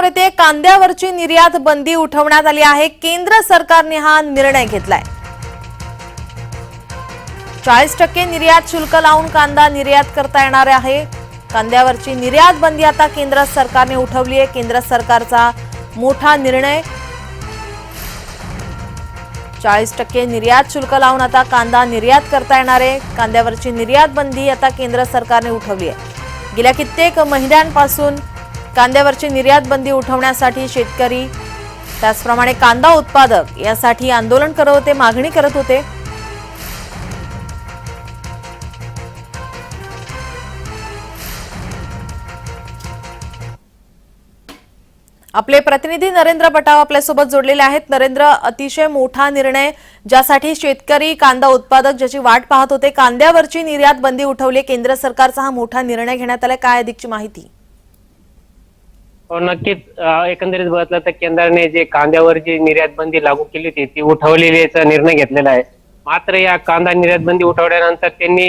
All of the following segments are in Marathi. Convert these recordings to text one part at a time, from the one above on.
येते कांद्यावरची निर्यात बंदी उठवण्यात आली आहे। केंद्र सरकारने हा निर्णय घेतलाय। 40% निर्यात शुल्क लावून कांदा निर्यात करता येणार आहे। कांद्यावरची निर्यात बंदी आता केंद्र सरकारने उठवली आहे। केंद्र सरकारचा मोठा निर्णय। 40% निर्यात शुल्क लावून आता कांदा निर्यात करता येणार आहे। कांद्यावरची निर्यात बंदी आता केंद्र सरकारने उठवली आहे। गेल्या कित्येक महिन्यांपासून कांद्यावरची निर्यात बंदी उठवण्यासाठी शेतकरी त्याचप्रमाणे कांदा उत्पादक यासाठी आंदोलन करत होते, मागणी करत होते। आपले प्रतिनिधी नरेंद्र बटाव आपल्यासोबत जोडलेले आहेत। नरेंद्र, अतिशय मोठा निर्णय ज्यासाठी शेतकरी कांदा उत्पादक ज्याची वाट पाहत होते, कांद्यावरची निर्यात बंदी उठवली। केंद्र सरकारचा हा मोठा निर्णय घेण्यात आला, काय अधिकची माहिती? नक्कीच एकंदरीत बघितलं तर केंद्राने जे कांद्यावर जी निर्यात बंदी लागू केली होती ती उठवलेल्याचा निर्णय घेतलेला आहे। मात्र या कांदा निर्यात बंदी उठवल्यानंतर त्यांनी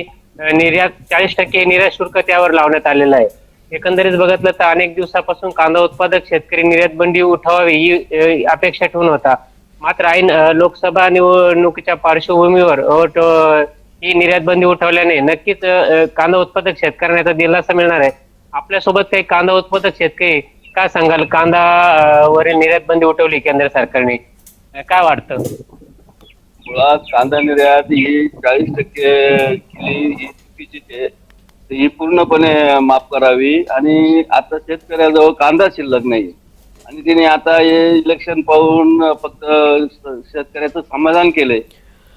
निर्यात 40% निर्यात शुल्क त्यावर लावण्यात आलेलं आहे। एकंदरीत बघितलं तर अनेक दिवसापासून कांदा उत्पादक शेतकरी निर्यात बंदी उठवावी ही अपेक्षा ठेवून होता। मात्र ऐन लोकसभा निवडणुकीच्या पार्श्वभूमीवर ही निर्यात बंदी उठवल्याने नक्कीच कांदा उत्पादक शेतकऱ्यांना याचा दिलासा मिळणार आहे। आपल्यासोबत काही कांदा उत्पादक शेतकरी, काय सांगाल कांदा वरील निर्यात बंदी उठवली केंद्र सरकारने, काय वाटतं? मुळात कांदा निर्यात ही 40% केली ही चुकीची आहे। ही पूर्णपणे माफ करावी आणि आता शेतकऱ्याजवळ कांदा शिल्लक नाही आणि तिने आता हे इलेक्शन पाहून फक्त शेतकऱ्याचं समाधान केलंय,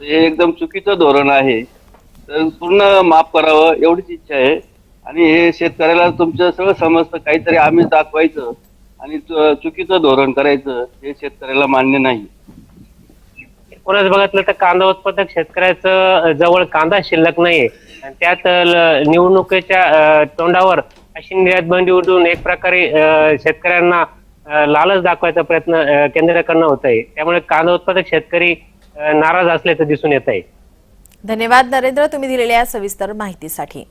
हे एकदम चुकीचं धोरण आहे। तर पूर्ण माफ करावं एवढीच इच्छा आहे आणि हे शेतकऱ्याला तुमचं सगळं समजतं, काहीतरी आम्ही दाखवायचं आणि चुकीचं धोरण करायचं हे शेतकऱ्याला मान्य नाही। कोणाच बघितलं तर कांदा उत्पादक शेतकऱ्याचं जवळ कांदा शिल्लक नाहीये आणि त्यात निवडणुकीच्या तोंडावर अशी निर्यात बंदी उठवून एक प्रकारे शेतकऱ्यांना लालच दाखवायचा प्रयत्न केंद्राकडनं होत आहे। त्यामुळे कांदा उत्पादक शेतकरी नाराज असल्याचं दिसून येत आहे। धन्यवाद नरेंद्र, तुम्ही दिलेल्या सविस्तर माहितीसाठी।